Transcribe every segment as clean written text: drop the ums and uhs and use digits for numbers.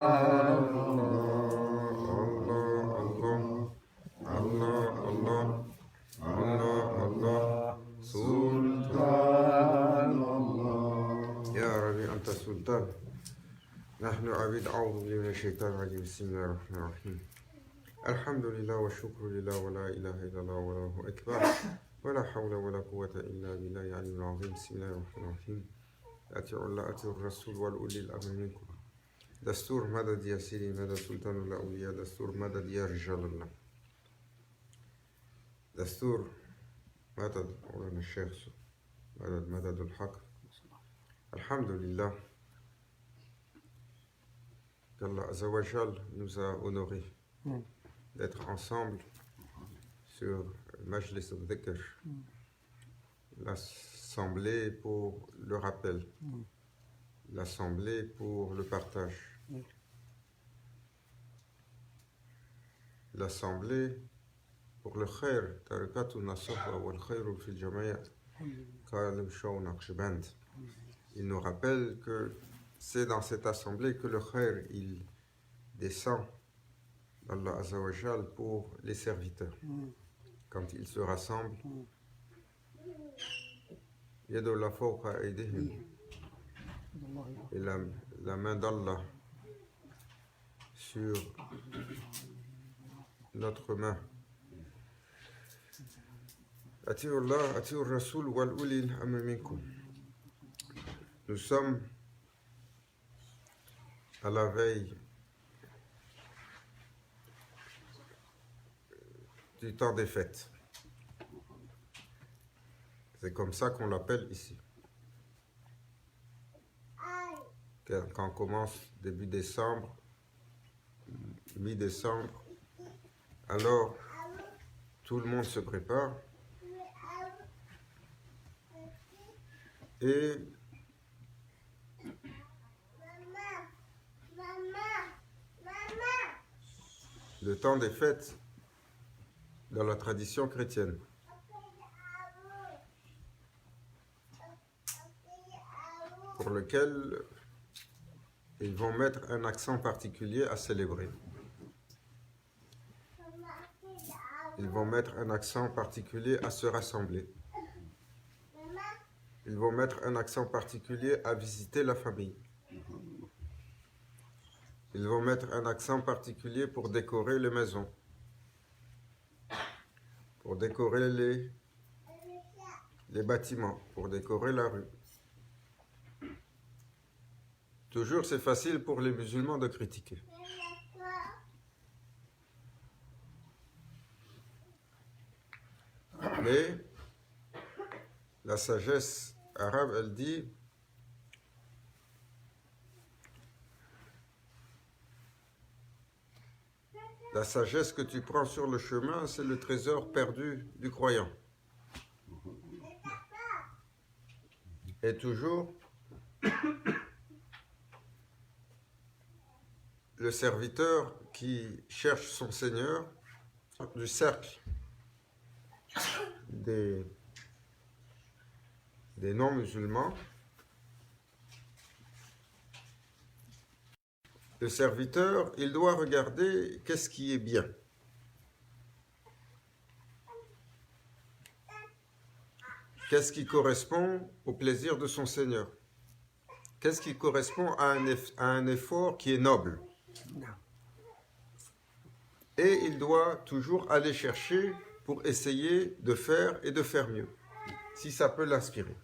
سلطان نحن عبيد أعوذ بالله من الشيطان الرجيم بسم الله الرحمن الرحيم الحمد لله والشكر لله ولا إله إلا الله والله أكبر ولا حول ولا قوة إلا بالله العلي العظيم بسم الله الرحمن الرحيم أطيعوا الله أطيعوا الرسول والأولي الأمر منكم دستور مدد يا سيدي مدد سلطان الأولياء دستور مدد يا رجال الله دستور مدد مولانا الشيخ مدد الحق الحمد لله qu'Allah Azzawajal nous a honorés d'être ensemble sur Majlis al-Dhikr, l'assemblée pour le rappel, l'assemblée pour le partage, l'assemblée pour le khair, tarikatun nasahwa wal khairu fil jama'at, Kalim Shaw Naqshband. Il nous rappelle que c'est dans cette assemblée que le khair il descend d'Allah Azzawajal pour les serviteurs. Quand ils se rassemblent, Yadullah fawqa aydihim, et la main d'Allah sur notre main. Ati'ullah, ati'ur Rasul wal ulil amr minkum. Nous sommes à la veille du temps des fêtes. C'est comme ça qu'on l'appelle ici. Quand on commence début décembre, mi-décembre, alors tout le monde se prépare et le temps des fêtes dans la tradition chrétienne. Pour lequel ils vont mettre un accent particulier à célébrer. Ils vont mettre un accent particulier à se rassembler. Ils vont mettre un accent particulier à visiter la famille. Ils vont mettre un accent particulier pour décorer les maisons, pour décorer les bâtiments, pour décorer la rue. Toujours, c'est facile pour les musulmans de critiquer. Mais la sagesse arabe, elle dit la sagesse que tu prends sur le chemin, c'est le trésor perdu du croyant. Et toujours, le serviteur qui cherche son Seigneur du cercle des non-musulmans, le serviteur, il doit regarder qu'est-ce qui est bien. Qu'est-ce qui correspond au plaisir de son Seigneur? Qu'est-ce qui correspond à un effort qui est noble? Et il doit toujours aller chercher pour essayer de faire et de faire mieux, si ça peut l'inspirer.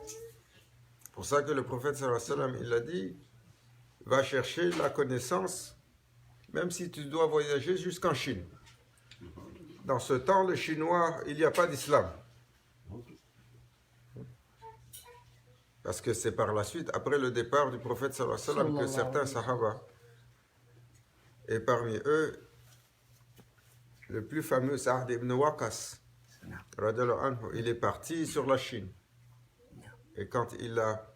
C'est pour ça que le prophète sallallahu alayhi wa sallam, il a dit, va chercher la connaissance, même si tu dois voyager jusqu'en Chine. Dans ce temps, le chinois, il n'y a pas d'islam. Parce que c'est par la suite, après le départ du prophète sallallahu alayhi wa sallam, que certains sahaba, et parmi eux, le plus fameux Sa'd ibn Waqas, il est parti sur la Chine. Et quand il a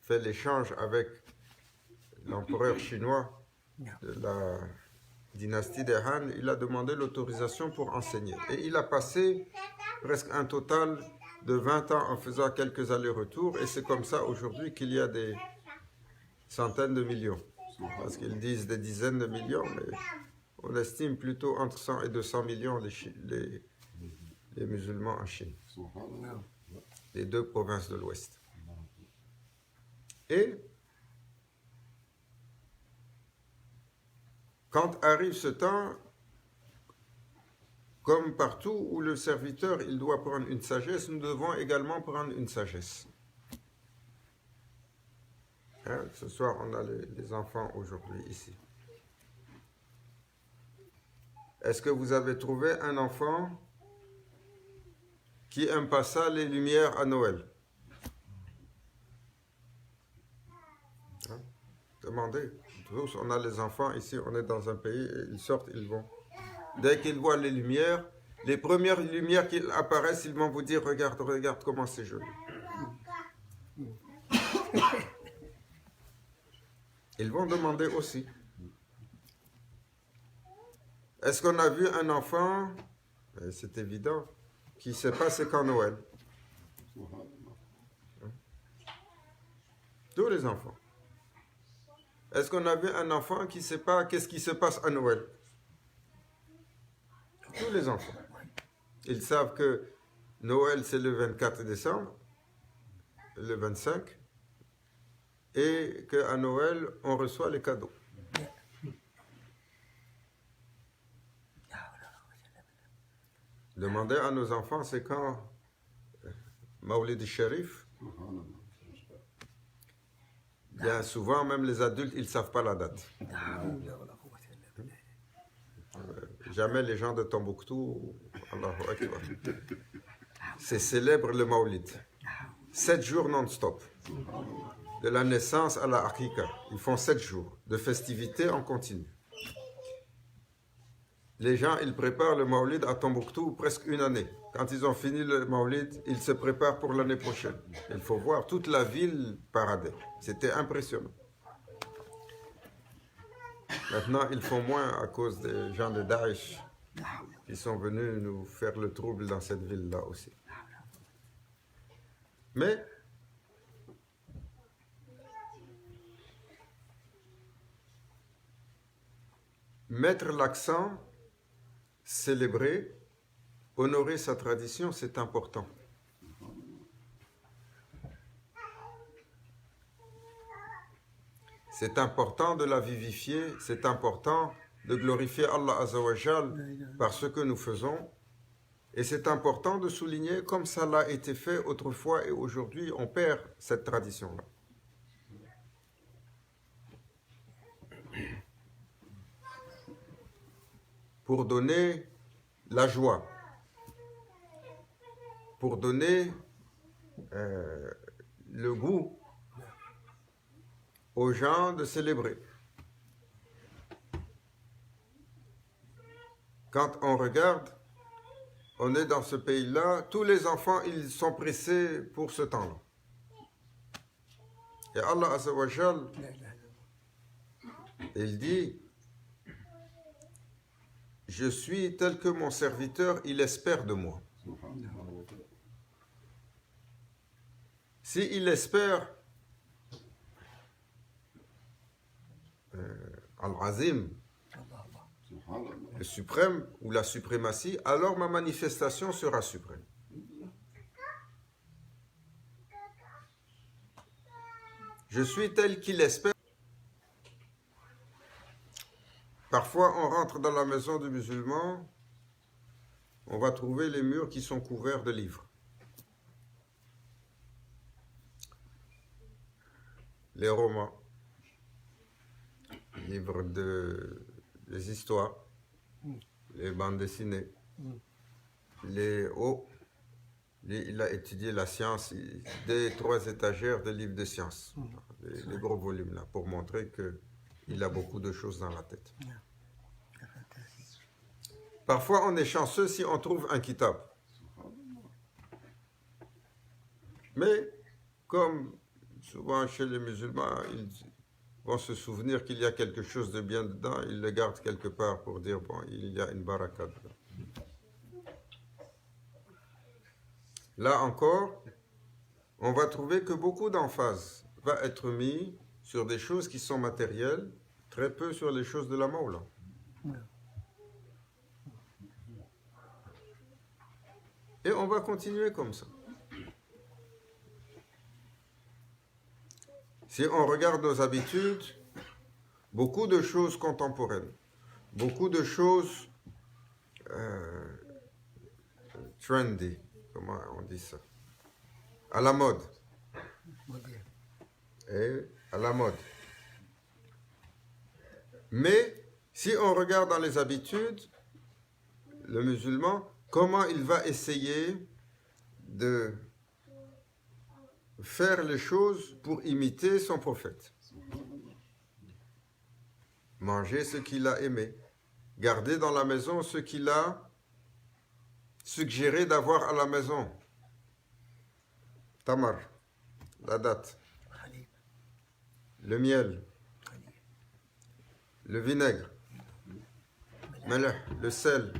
fait l'échange avec l'empereur chinois de la dynastie des Han, il a demandé l'autorisation pour enseigner. Et il a passé presque un total de 20 ans en faisant quelques allers-retours. Et c'est comme ça aujourd'hui qu'il y a des centaines de millions. Parce qu'ils disent des dizaines de millions, mais on estime plutôt entre 100 et 200 millions les musulmans en Chine. Les deux provinces de l'Ouest. Et quand arrive ce temps, comme partout où le serviteur il doit prendre une sagesse, nous devons également prendre une sagesse. Hein, ce soir, on a les enfants aujourd'hui ici. Est-ce que vous avez trouvé un enfant qui aime pas ça, les lumières à Noël? Hein? Demandez. Tous, on a les enfants ici, on est dans un pays, et ils sortent, ils vont. Dès qu'ils voient les lumières, les premières lumières qui apparaissent, ils vont vous dire, regarde, regarde comment c'est joli. Ils vont demander aussi. Est-ce qu'on a vu un enfant, c'est évident, qui ne sait pas c'est quand Noël? Tous les enfants. Est-ce qu'on a vu un enfant qui ne sait pas qu'est-ce qui se passe à Noël? Tous les enfants. Ils savent que Noël, c'est le 24 décembre, le 25, et qu'à Noël, on reçoit les cadeaux. Demandez à nos enfants, c'est quand Mawlid al-Sharif. Bien souvent, même les adultes, ils ne savent pas la date. Jamais les gens de Tombouctou, Allahu Akbar. C'est célèbre le Mawlid. 7 jours non-stop. De la naissance à la Aqiqa. Ils font 7 jours de festivités en continu. Les gens, ils préparent le Mawlid à Tombouctou presque une année. Quand ils ont fini le Mawlid, ils se préparent pour l'année prochaine. Il faut voir toute la ville parader. C'était impressionnant. Maintenant, ils font moins à cause des gens de Daesh qui sont venus nous faire le trouble dans cette ville-là aussi. Mais mettre l'accent, célébrer, honorer sa tradition, c'est important. C'est important de la vivifier, c'est important de glorifier Allah Azzawajal par ce que nous faisons. Et c'est important de souligner comme ça l'a été fait autrefois et aujourd'hui on perd cette tradition-là. Pour donner la joie, pour donner le goût aux gens de célébrer. Quand on regarde, on est dans ce pays-là, tous les enfants, ils sont pressés pour ce temps-là. Et Allah Azzawajal, il dit, je suis tel que mon serviteur, il espère de moi. Si il espère Al-Azim, le suprême ou la suprématie, alors ma manifestation sera suprême. Je suis tel qu'il espère. Parfois, on rentre dans la maison du musulman, on va trouver les murs qui sont couverts de livres. Les romans, livres des histoires, les bandes dessinées, il a étudié la science, des 3 étagères de livres de science, les gros volumes là, pour montrer qu'il a beaucoup de choses dans la tête. Parfois, on est chanceux si on trouve un kitab. Mais, comme souvent chez les musulmans, ils vont se souvenir qu'il y a quelque chose de bien dedans, ils le gardent quelque part pour dire, bon, il y a une baraka dedans. Là encore, on va trouver que beaucoup d'emphase va être mis sur des choses qui sont matérielles, très peu sur les choses de la Mawla. Et on va continuer comme ça. Si on regarde nos habitudes, beaucoup de choses contemporaines, beaucoup de choses trendy, comment on dit ça, à la mode. Et à la mode. Mais si on regarde dans les habitudes, le musulman, comment il va essayer de faire les choses pour imiter son prophète. Manger ce qu'il a aimé, garder dans la maison ce qu'il a suggéré d'avoir à la maison. Tamar, la date, le miel, le vinaigre, le sel.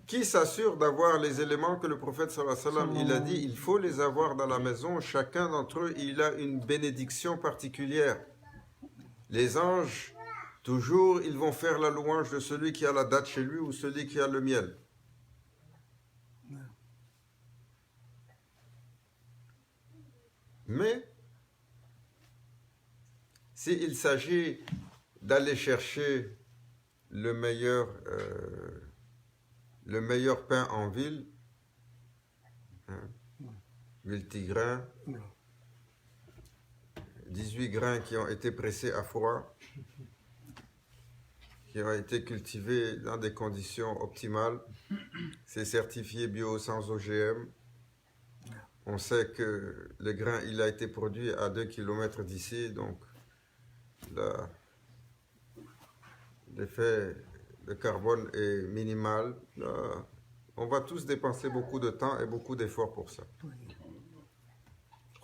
Qui s'assure d'avoir les éléments que le prophète sallallahu alayhi wa sallam, il a dit, il faut les avoir dans la maison, chacun d'entre eux, il a une bénédiction particulière. Les anges, toujours, ils vont faire la louange de celui qui a la date chez lui ou celui qui a le miel. Mais, s'il s'agit d'aller chercher le meilleur pain en ville, multigrains, 18 grains qui ont été pressés à froid, qui ont été cultivés dans des conditions optimales, c'est certifié bio sans OGM. On sait que le grain, il a été produit à 2 km d'ici, donc l'effet de carbone est minimal. On va tous dépenser beaucoup de temps et beaucoup d'efforts pour ça.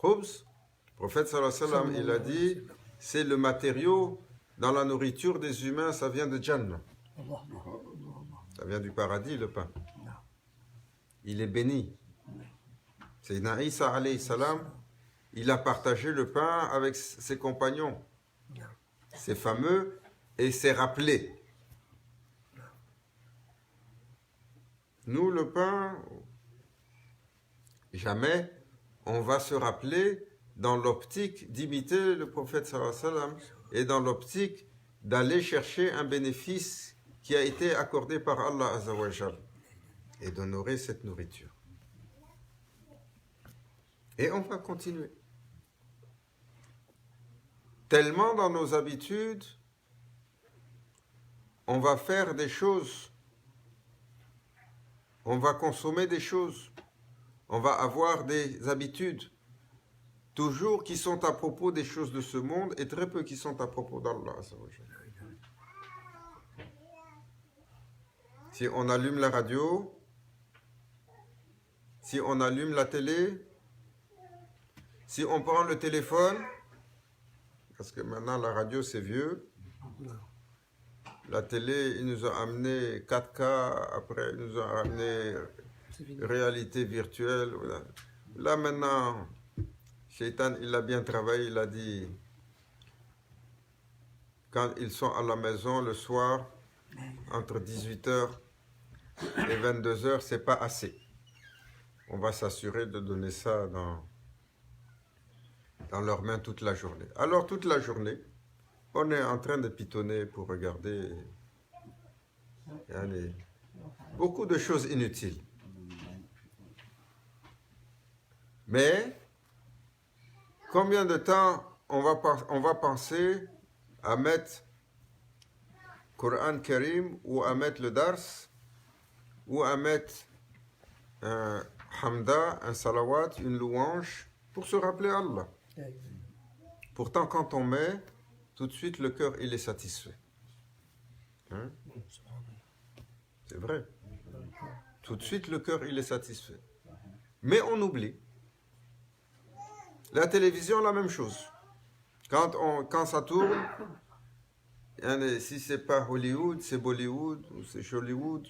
Khubz, le prophète sallallahu alayhi wa sallam, il a dit, c'est le matériau dans la nourriture des humains, ça vient de Jannah. Ça vient du paradis, le pain. Il est béni. Sayyidina Isa alayhi salam, il a partagé le pain avec ses compagnons. C'est fameux et c'est rappelé. Nous, le pain, jamais on va se rappeler dans l'optique d'imiter le prophète sallallahu alayhi wa sallam et dans l'optique d'aller chercher un bénéfice qui a été accordé par Allah azza wa jal et d'honorer cette nourriture. Et on va continuer. Tellement dans nos habitudes, on va faire des choses, on va consommer des choses, on va avoir des habitudes, toujours qui sont à propos des choses de ce monde et très peu qui sont à propos d'Allah. Si on allume la radio, si on allume la télé, si on prend le téléphone, parce que maintenant la radio c'est vieux, la télé, ils nous ont amené 4K, après ils nous ont amené réalité virtuelle. Là maintenant, Shaitan, il a bien travaillé, il a dit, quand ils sont à la maison le soir, entre 18h et 22h, c'est pas assez. On va s'assurer de donner ça dans leurs mains toute la journée. Alors toute la journée, on est en train de pitonner pour regarder beaucoup de choses inutiles. Mais combien de temps on va penser à mettre Coran Karim ou à mettre le Dars ou à mettre un Hamda, un Salawat, une louange pour se rappeler Allah. Pourtant, quand on met, tout de suite le cœur il est satisfait. Hein? C'est vrai. Tout de suite le cœur il est satisfait. Mais on oublie. La télévision, la même chose. Quand ça tourne, si c'est pas Hollywood, c'est Bollywood ou c'est Jollywood.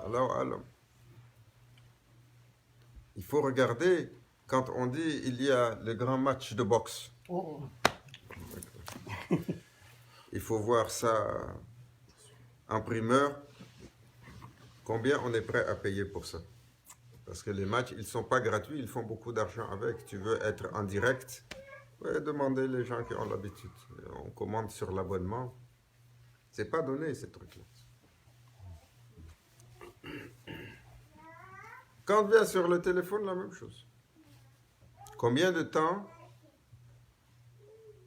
Voilà, il faut regarder quand on dit il y a le grand match de boxe, il faut voir ça en primeur, combien on est prêt à payer pour ça. Parce que les matchs, ils ne sont pas gratuits, ils font beaucoup d'argent avec. Tu veux être en direct, ouais, demandez les gens qui ont l'habitude. On commande sur l'abonnement. C'est pas donné, ces trucs-là. Quand on vient sur le téléphone, la même chose. Combien de temps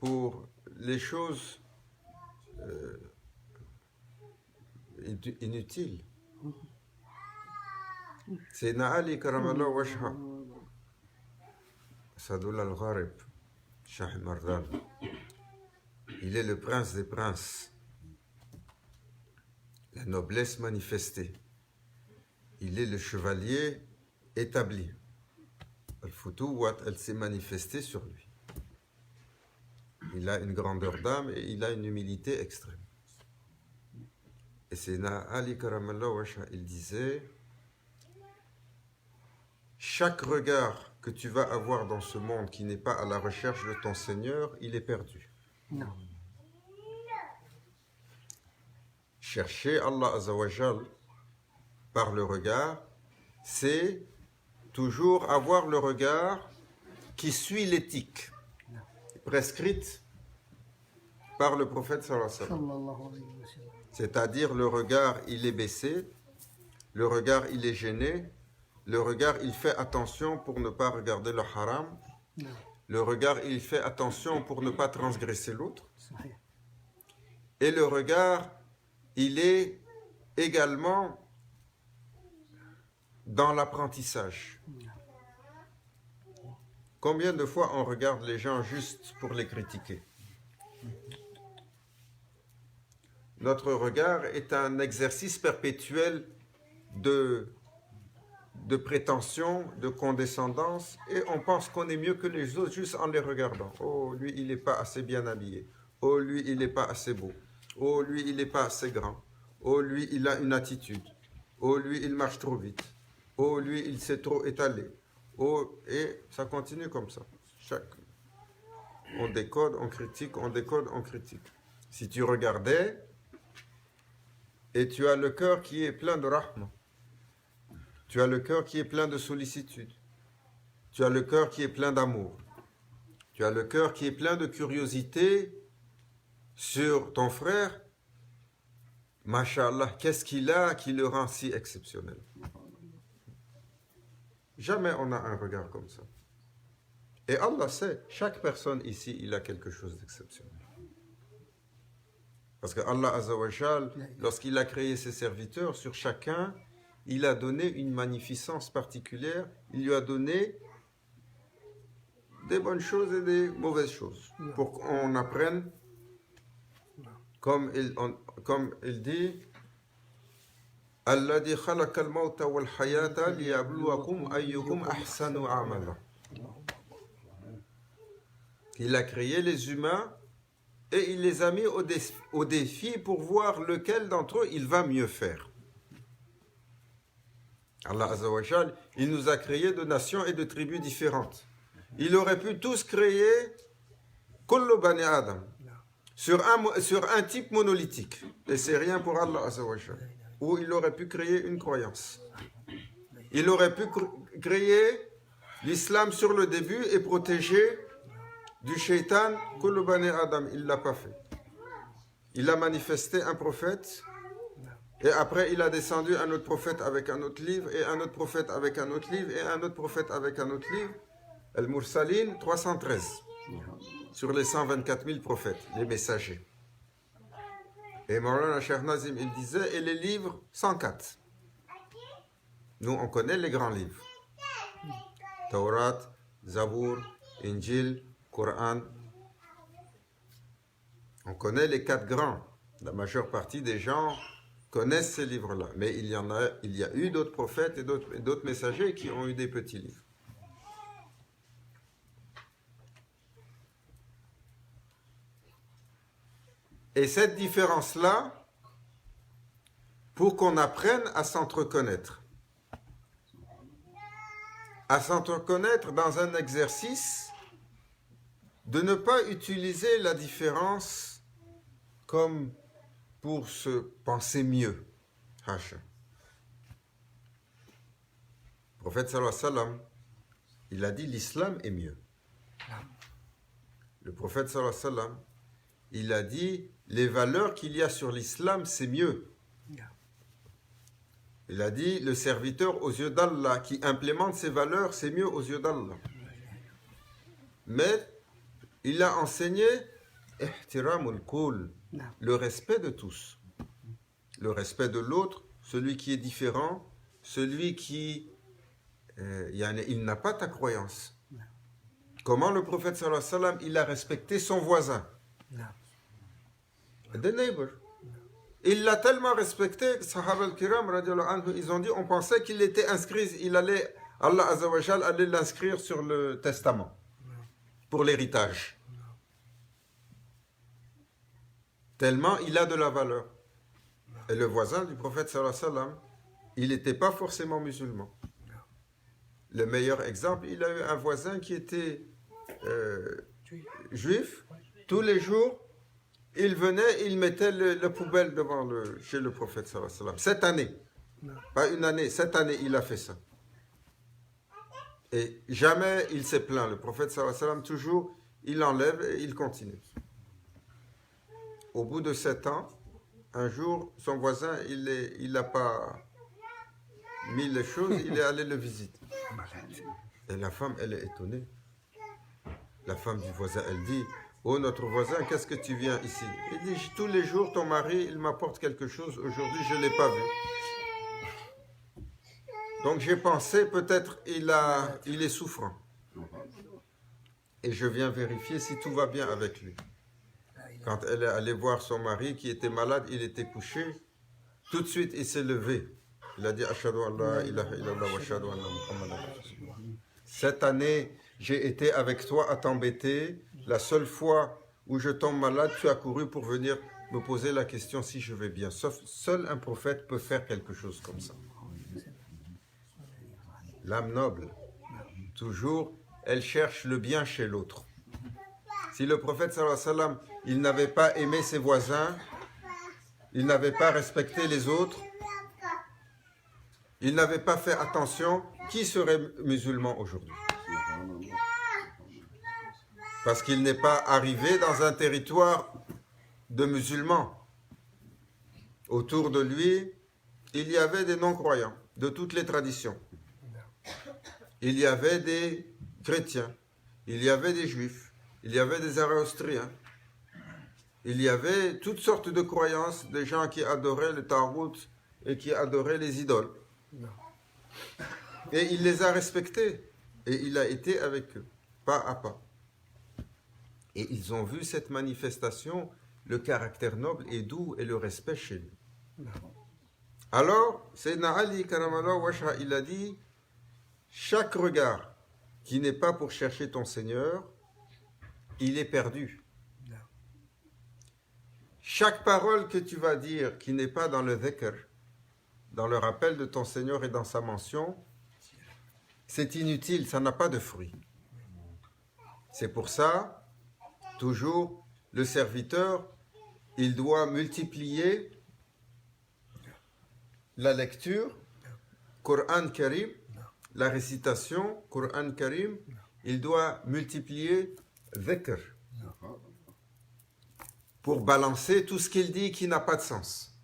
pour les choses inutiles? C'est Ali Karamallah Wajha, Sadoul al-Gharib, Shah Mardan. Il est le prince des princes, la noblesse manifestée. Il est le chevalier établi. Al-Futuwat, elle s'est manifestée sur lui. Il a une grandeur d'âme et il a une humilité extrême. Et c'est Ali Karamallah Wajha, il disait: chaque regard que tu vas avoir dans ce monde qui n'est pas à la recherche de ton Seigneur, il est perdu. Non. Chercher Allah Azzawajal par le regard, c'est toujours avoir le regard qui suit l'éthique prescrite par le prophète sallallahu alayhi wa sallam. C'est-à-dire le regard il est baissé, le regard il est gêné, le regard il fait attention pour ne pas regarder le haram, le regard il fait attention pour ne pas transgresser l'autre, et le regard il est également dans l'apprentissage. Combien de fois on regarde les gens juste pour les critiquer? Notre regard est un exercice perpétuel de prétention, de condescendance, et on pense qu'on est mieux que les autres juste en les regardant. Oh, lui, il n'est pas assez bien habillé. Oh, lui, il n'est pas assez beau. Oh, lui, il n'est pas assez grand. Oh, lui, il a une attitude. Oh, lui, il marche trop vite. Oh, lui, il s'est trop étalé. Oh, et ça continue comme ça. On décode, on critique, on décode, on critique. Si tu regardais, et tu as le cœur qui est plein de rahma, tu as le cœur qui est plein de sollicitude, tu as le cœur qui est plein d'amour, tu as le cœur qui est plein de curiosité sur ton frère, Masha'Allah, qu'est-ce qu'il a qui le rend si exceptionnel? Jamais on a un regard comme ça. Et Allah sait, chaque personne ici, il a quelque chose d'exceptionnel. Parce que Allah Azzawajal, lorsqu'il a créé ses serviteurs, sur chacun, il a donné une magnificence particulière, il lui a donné des bonnes choses et des mauvaises choses, pour qu'on apprenne, comme il dit, Alladhi khalaqa al-mawta wal-hayata liyabluwakum ayyukum ahsanu amala. Il a créé les humains et il les a mis au défi pour voir lequel d'entre eux il va mieux faire. Allah Azzawajal, il nous a créé de nations et de tribus différentes. Il aurait pu tous créer kullu bani Adam sur un type monolithique. Et c'est rien pour Allah Azzawajal. Ou il aurait pu créer une croyance. Il aurait pu créer l'islam sur le début et protéger du shaitan, kullu bani Adam. Il ne l'a pas fait. Il a manifesté un prophète, et après il a descendu un autre prophète avec un autre livre, et un autre prophète avec un autre livre, et un autre prophète avec un autre livre. Al-Mursalin 313, sur les 124 000 prophètes, les messagers. Et Maulana Cheikh Nazim, il disait, et les livres 104. Nous, on connaît les grands livres. Taurat, Zabour, Injil, Coran. On connaît les 4 grands. La majeure partie des gens connaissent ces livres-là. Mais il y a eu d'autres prophètes et d'autres messagers qui ont eu des petits livres. Et cette différence-là, pour qu'on apprenne à s'entreconnaître, à s'entreconnaître dans un exercice de ne pas utiliser la différence comme pour se penser mieux. Hacha. Le prophète sallallahu alayhi wa sallam, il a dit l'islam est mieux. Le prophète sallallahu alayhi wa sallam, il a dit les valeurs qu'il y a sur l'islam, c'est mieux. Il a dit le serviteur aux yeux d'Allah qui implémente ses valeurs, c'est mieux aux yeux d'Allah. Mais il a enseigné ihtiramul kull, le respect de tous. Le respect de l'autre, celui qui est différent, celui qui il n'a pas ta croyance. Comment le prophète sallallahu alayhi wa sallam, il a respecté son voisin, the neighbor. Il l'a tellement respecté, Sahaba al-Kiram, ils ont dit, on pensait qu'il était inscrit, Allah Azza wa Jal allait l'inscrire sur le testament, pour l'héritage. Tellement il a de la valeur. Et le voisin du prophète sallallahu alayhi wa sallam, il n'était pas forcément musulman. Le meilleur exemple, il a eu un voisin qui était juif. Tous les jours, il venait, il mettait la poubelle chez le prophète sallallahu alayhi wa sallam. Cette année, pas une année, cette année, il a fait ça. Et jamais il s'est plaint. Le prophète sallallahu alayhi wa sallam, toujours, il enlève et il continue. Au bout de 7 ans, un jour, son voisin, il n'a pas mis les choses, il est allé le visiter. Et la femme, elle est étonnée. La femme du voisin, elle dit, oh, notre voisin, qu'est-ce que tu viens ici? Il dit, tous les jours, ton mari, il m'apporte quelque chose. Aujourd'hui, je ne l'ai pas vu. Donc, j'ai pensé, peut-être, il est souffrant. Et je viens vérifier si tout va bien avec lui. Quand elle est allée voir son mari qui était malade, il était couché. Tout de suite, il s'est levé. Il a dit, Ashhadu an la ilaha illallah wa ashhadu anna Muhammadan rasulullah. Cette année, j'ai été avec toi à t'embêter. La seule fois où je tombe malade, tu as couru pour venir me poser la question si je vais bien. Seul un prophète peut faire quelque chose comme ça. L'âme noble, toujours, elle cherche le bien chez l'autre. Si le prophète sallallahu alayhi wa sallam, il n'avait pas aimé ses voisins, il n'avait pas respecté les autres, il n'avait pas fait attention, qui serait musulman aujourd'hui? Parce qu'il n'est pas arrivé dans un territoire de musulmans. Autour de lui, il y avait des non-croyants de toutes les traditions. Il y avait des chrétiens, il y avait des juifs, il y avait des Zoroastriens, il y avait toutes sortes de croyances, des gens qui adoraient le Tarout et qui adoraient les idoles. Et il les a respectés et il a été avec eux, pas à pas. Et ils ont vu cette manifestation, le caractère noble et doux et le respect chez lui. Alors, Sayyidina Ali Karamallah Wajha, il a dit, chaque regard qui n'est pas pour chercher ton Seigneur, il est perdu. Chaque parole que tu vas dire qui n'est pas dans le dhikr, dans le rappel de ton Seigneur et dans sa mention, c'est inutile, ça n'a pas de fruit. C'est pour ça, toujours, le serviteur, il doit multiplier la lecture, Coran Karim, la récitation, Coran Karim, il doit multiplier dhikr pour balancer tout ce qu'il dit qui n'a pas de sens.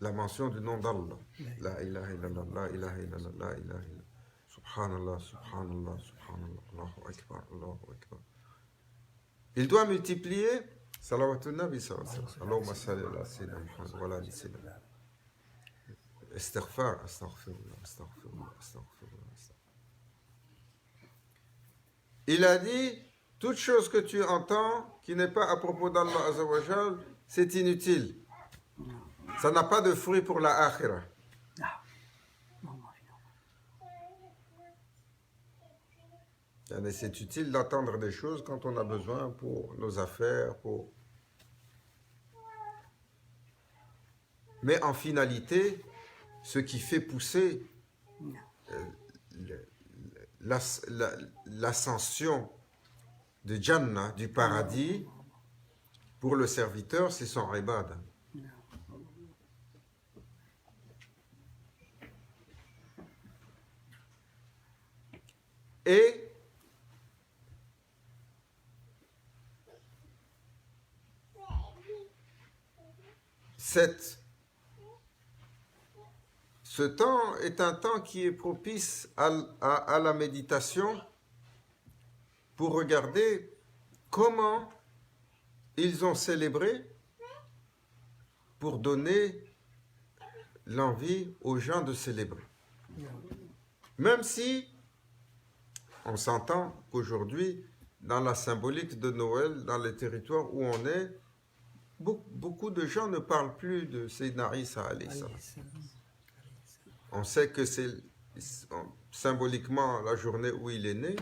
La mention du nom d'Allah. La ilaha illallah, la ilaha illallah, la ilaha illallah. Subhanallah, subhanallah, subhanallah, Allahu akbar, Allahu akbar. Il doit multiplier salawatun nabi sallallahu alayhi wa sallam. Allahumma salli ala sayyidina Muhammad wa ala ali sayyidina. Istighfar, astaghfirullah, astaghfirullah, astaghfirullah. Il a dit, toute chose que tu entends qui n'est pas à propos d'Allah Azza wa Jal, c'est inutile. Ça n'a pas de fruit pour la akhira. C'est utile d'entendre des choses quand on a besoin pour nos affaires. Mais en finalité, ce qui fait pousser l'ascension de Jannah, du paradis, pour le serviteur, c'est son ibad. Et ce temps est un temps qui est propice à la méditation pour regarder comment ils ont célébré pour donner l'envie aux gens de célébrer. Même si on s'entend qu'aujourd'hui, dans la symbolique de Noël, dans les territoires où on est, beaucoup de gens ne parlent plus de Sayyidina Isa alayhi salam. On sait que c'est symboliquement la journée où il est né.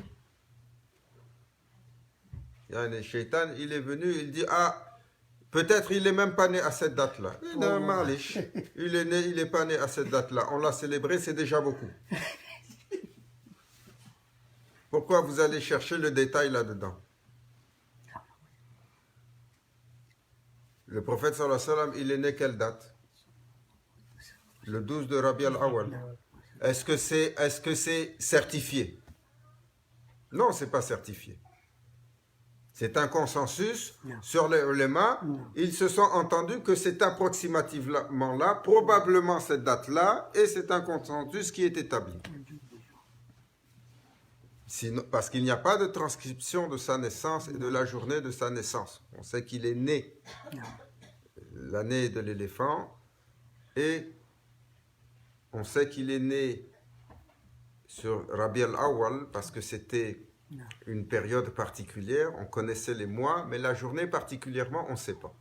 Il y a un shaitan, il est venu, il dit, ah, peut-être il n'est même pas né à cette date-là. Il est né, il n'est pas né à cette date-là. On l'a célébré, c'est déjà beaucoup. Pourquoi vous allez chercher le détail là-dedans? Le prophète sallallahu alayhi wa sallam, il est né quelle date? Le 12 de Rabi al-Awwal. Est-ce que c'est certifié? Non, c'est pas certifié. C'est un consensus sur les ulémas. Ils se sont entendus que c'est approximativement là, probablement cette date-là, et c'est un consensus qui est établi. Sinon, parce qu'il n'y a pas de transcription de sa naissance et de la journée de sa naissance. On sait qu'il est né l'année de l'éléphant et on sait qu'il est né sur Rabi al-Awwal parce que c'était une période particulière. On connaissait les mois, mais la journée particulièrement, on ne sait pas.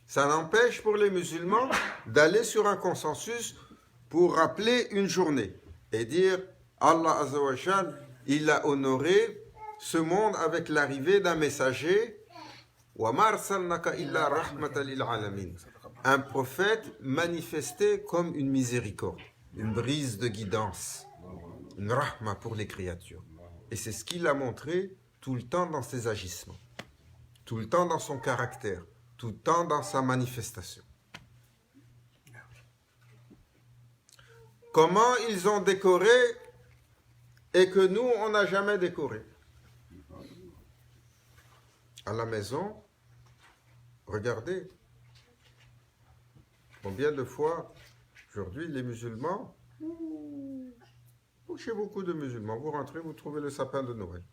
Ça n'empêche pour les musulmans d'aller sur un consensus pour rappeler une journée et dire Allah Azza wa Jal, il a honoré ce monde avec l'arrivée d'un messager, un prophète manifesté comme une miséricorde, une brise de guidance, une rahma pour les créatures. Et c'est ce qu'il a montré tout le temps dans ses agissements, tout le temps dans son caractère, tout le temps dans sa manifestation. Comment ils ont décoré et que nous, on n'a jamais décoré. À la maison, regardez, combien de fois, aujourd'hui, les musulmans, chez beaucoup de musulmans, vous rentrez, vous trouvez le sapin de Noël.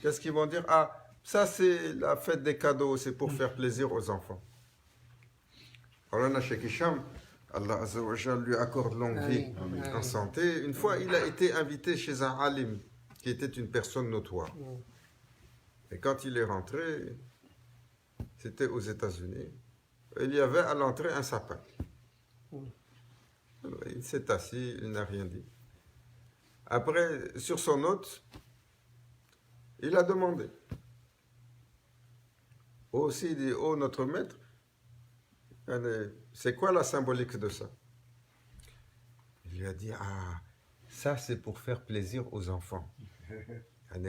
Qu'est-ce qu'ils vont dire? Ah, ça c'est la fête des cadeaux, c'est pour faire plaisir aux enfants. Alors, Cheikh Hicham, Allah Azza wa Jal lui accorde longue vie en santé. Une fois, il a été invité chez un alim qui était une personne notoire. Et quand il est rentré, c'était aux États-Unis, il y avait à l'entrée un sapin. Alors, il s'est assis, il n'a rien dit. Après, sur son hôte, il a demandé. Aussi, il dit, oh notre maître, c'est quoi la symbolique de ça? Il lui a dit, ah, ça c'est pour faire plaisir aux enfants.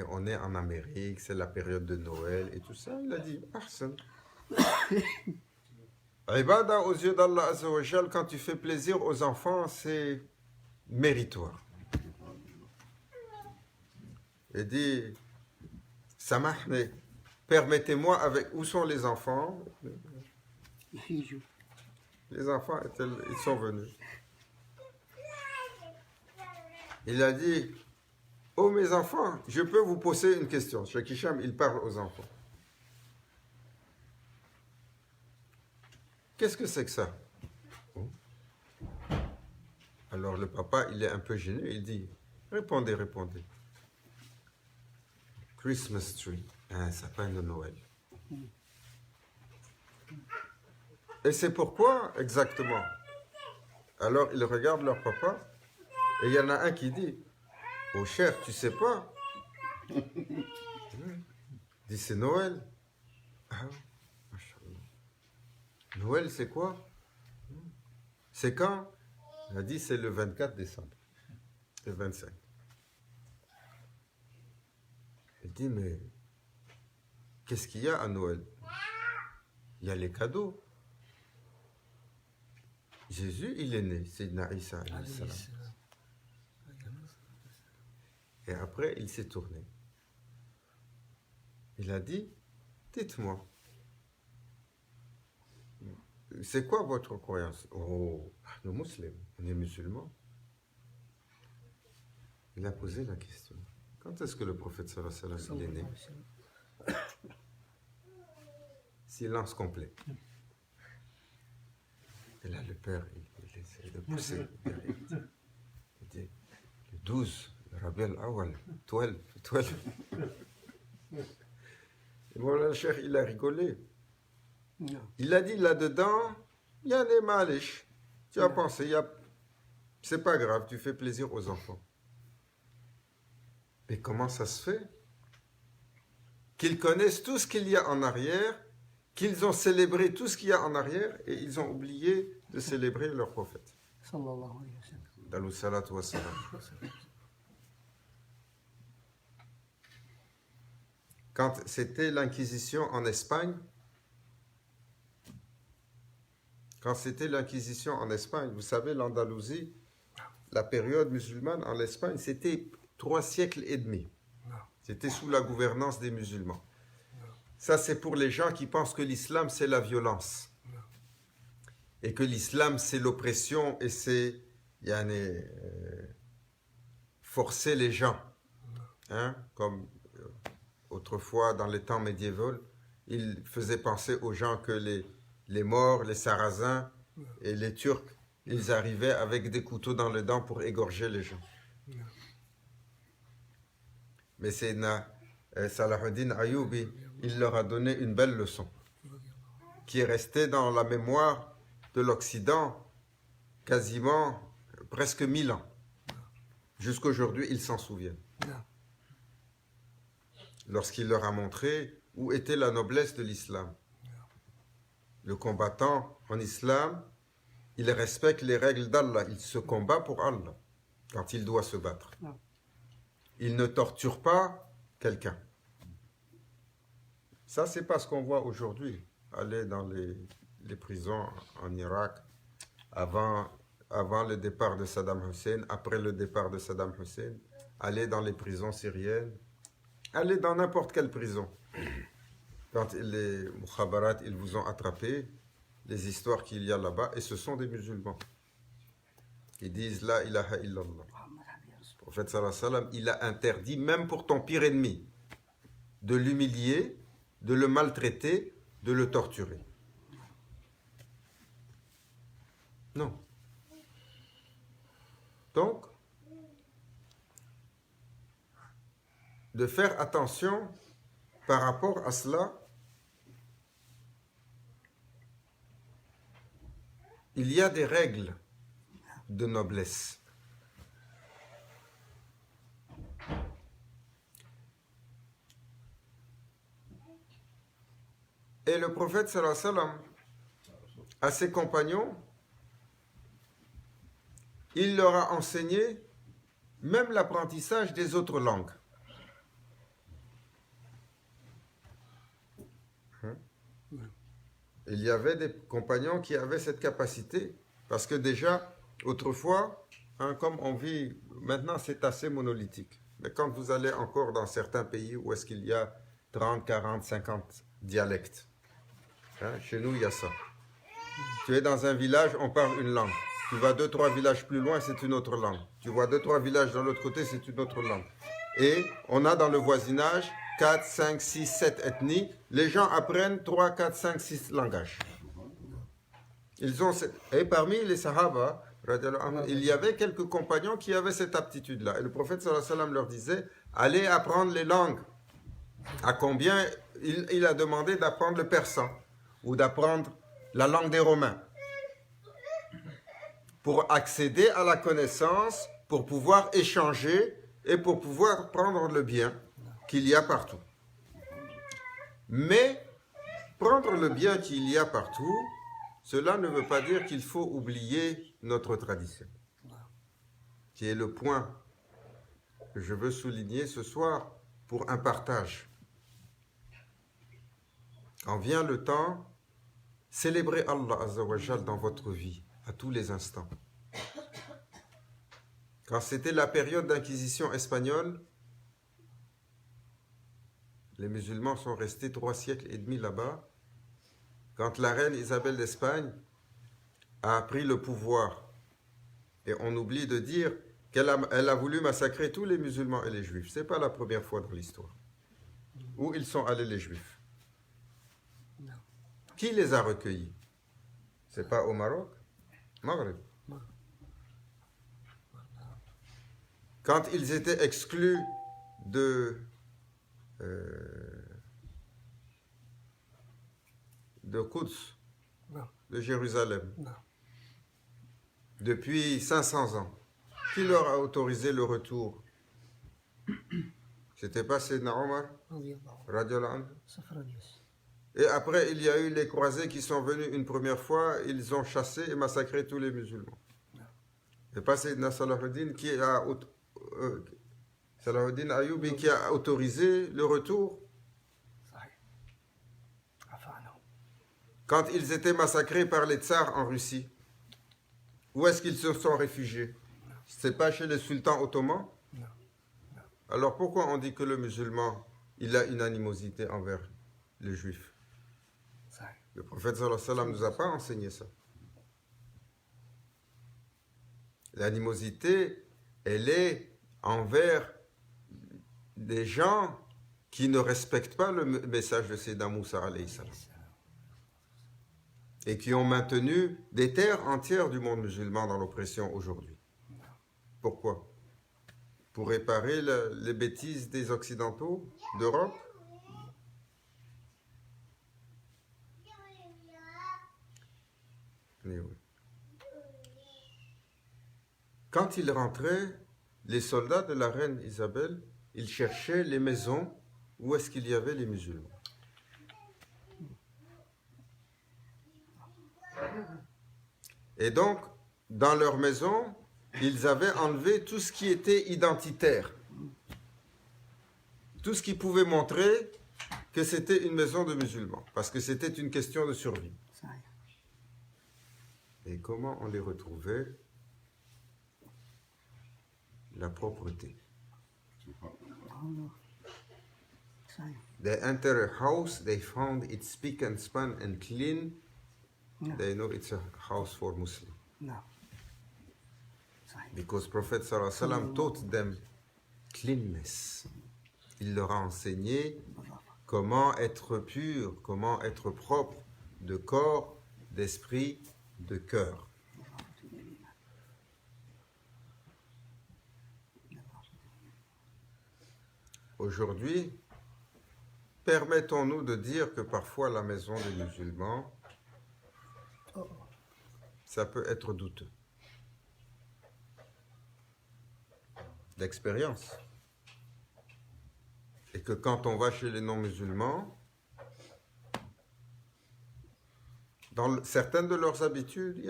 On est en Amérique, c'est la période de Noël et tout ça. Il a dit, personne. Ibada aux yeux d'Allah Azza wa Jal, quand tu fais plaisir aux enfants, c'est méritoire. Il dit, Samahne, permettez-moi avec, où sont les enfants? Les enfants, ils sont venus. Il a dit, oh mes enfants, je peux vous poser une question. Cheikh Hicham, il parle aux enfants. Qu'est-ce que c'est que ça? Oh. Alors le papa, il est un peu gêné, il dit, répondez, répondez. Christmas tree, un sapin de Noël. Et c'est pourquoi exactement? Alors ils regardent leur papa, et il y en a un qui dit, oh cher, tu sais pas? Il dit, c'est Noël. Ah, Noël, c'est quoi? C'est quand? Il a dit c'est le 24 décembre, le 25. Il dit mais qu'est-ce qu'il y a à Noël? Il y a les cadeaux. Jésus, il est né, c'est Naïssa. Et après, il s'est tourné. Il a dit, dites-moi, c'est quoi votre croyance? Oh, nous musulmans, on est musulmans. Il a posé la question. Quand est-ce que le prophète sallallahu alayhi wa sallam est né? Silence complet. Et là, le père, il essaie de pousser. Il dit, le 12, le Rabi al-Awwal, 12. Et voilà, le cheikh, il a rigolé. Il a dit, là-dedans, il y a des maliches. Tu as pensé, c'est pas grave, tu fais plaisir aux enfants. Mais comment ça se fait qu'ils connaissent tout ce qu'il y a en arrière, qu'ils ont célébré tout ce qu'il y a en arrière, et ils ont oublié de célébrer leur prophète. Dalou salatu wa salam. Quand c'était l'Inquisition en Espagne, vous savez, l'Andalousie, la période musulmane en Espagne, c'était 3 siècles et demi. C'était sous la gouvernance des musulmans. Ça, c'est pour les gens qui pensent que l'islam, c'est la violence. Et que l'islam, c'est l'oppression et c'est forcer les gens. Hein? Comme autrefois, dans les temps médiévaux, ils faisaient penser aux gens que les Maures, les Sarrasins et les Turcs, ils arrivaient avec des couteaux dans les dents pour égorger les gens. Mais c'est Salahuddin Ayyoubi, il leur a donné une belle leçon qui est restée dans la mémoire de l'Occident quasiment presque 1000 ans. Jusqu'aujourd'hui, ils s'en souviennent. Lorsqu'il leur a montré où était la noblesse de l'islam. Le combattant en islam, il respecte les règles d'Allah. Il se combat pour Allah quand il doit se battre. Il ne torture pas quelqu'un. Ça, c'est pas ce qu'on voit aujourd'hui. Aller dans les prisons en Irak, avant le départ de Saddam Hussein, après le départ de Saddam Hussein, aller dans les prisons syriennes, aller dans n'importe quelle prison. Quand les mukhabarat, ils vous ont attrapé, les histoires qu'il y a là-bas, et ce sont des musulmans. Ils disent La ilaha illallah. Le prophète sallallahu alayhi wa sallam, il a interdit, même pour ton pire ennemi, de l'humilier, de le maltraiter, de le torturer. Non. Donc, de faire attention par rapport à cela, il y a des règles de noblesse. Et le prophète sallallahu alayhi wa sallam, à ses compagnons, il leur a enseigné même l'apprentissage des autres langues. Il y avait des compagnons qui avaient cette capacité, parce que déjà, autrefois, comme on vit, maintenant c'est assez monolithique. Mais quand vous allez encore dans certains pays où est-ce qu'il y a 30, 40, 50 dialectes, chez nous il y a ça. Tu es dans un village, on parle une langue. Tu vas 2-3 villages plus loin, c'est une autre langue. Tu vois 2-3 villages de l'autre côté, c'est une autre langue. Et on a dans le voisinage 4, 5, 6, 7 ethnies. Les gens apprennent 3, 4, 5, 6 langages. Et parmi les Sahaba, il y avait quelques compagnons qui avaient cette aptitude-là. Et le prophète sallallahu alayhi wa sallam leur disait, allez apprendre les langues. À combien il a demandé d'apprendre le persan ou d'apprendre la langue des Romains pour accéder à la connaissance, pour pouvoir échanger et pour pouvoir prendre le bien qu'il y a partout. Mais prendre le bien qu'il y a partout, cela ne veut pas dire qu'il faut oublier notre tradition. qui est le point que je veux souligner ce soir pour un partage. Quand vient le temps, célébrez Allah Azza wa Jal dans votre vie, à tous les instants. Quand c'était la période d'inquisition espagnole, les musulmans sont restés 3 siècles et demi là-bas. Quand la reine Isabelle d'Espagne a pris le pouvoir, et on oublie de dire qu'elle a voulu massacrer tous les musulmans et les juifs. Ce n'est pas la première fois dans l'histoire. Où ils sont allés les juifs? Qui les a recueillis? Ce n'est pas au Maroc? Maghreb. Quand ils étaient exclus de Quds, de Jérusalem, depuis 500 ans, qui leur a autorisé le retour? C'était pas Sayyidina Omar, radiallahu anhu. Et après, il y a eu les croisés qui sont venus une première fois, ils ont chassé et massacré tous les musulmans. Et pas Sayyidina Salahuddin Salahuddin Ayyubi qui a autorisé le retour. Quand ils étaient massacrés par les tsars en Russie, où est-ce qu'ils se sont réfugiés? C'est pas chez les sultans ottomans? Alors pourquoi on dit que le musulman, il a une animosité envers les juifs? Le prophète sallallahu alayhi wa sallam ne nous a pas enseigné ça. L'animosité, elle est envers des gens qui ne respectent pas le message de Sayyidina Moussa alayhi salam et qui ont maintenu des terres entières du monde musulman dans l'oppression aujourd'hui. Pourquoi? Pour réparer les bêtises des Occidentaux d'Europe? Mais oui. Quand ils rentraient, les soldats de la reine Isabelle, ils cherchaient les maisons où est-ce qu'il y avait les musulmans. Et donc, dans leur maison, ils avaient enlevé tout ce qui était identitaire. Tout ce qui pouvait montrer que c'était une maison de musulmans, parce que c'était une question de survie. Et comment on les retrouvait? La propreté. They enter a house, they found it spick and span and clean. They know it's a house for Muslim. Because Prophet sallallahu alayhi wa sallam taught them cleanness. Il leur a enseigné comment être pur, comment être propre de corps, d'esprit, de cœur. Aujourd'hui, permettons-nous de dire que parfois la maison des musulmans, ça peut être douteux. D'expérience. Et que quand on va chez les non-musulmans, dans certaines de leurs habitudes,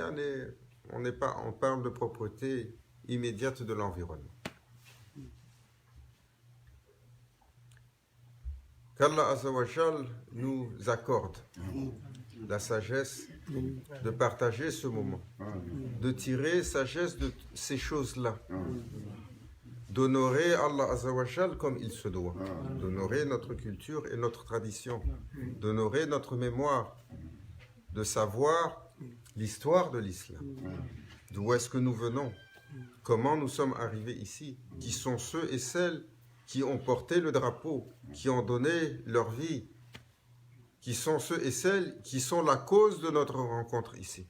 on parle de propreté immédiate de l'environnement. Qu'Allah Azza wa Jal nous accorde la sagesse de partager ce moment, de tirer sagesse de ces choses-là, d'honorer Allah Azza wa Jal comme il se doit, d'honorer notre culture et notre tradition, d'honorer notre mémoire, de savoir l'histoire de l'islam, d'où est-ce que nous venons, comment nous sommes arrivés ici, qui sont ceux et celles qui ont porté le drapeau, qui ont donné leur vie, qui sont ceux et celles qui sont la cause de notre rencontre ici.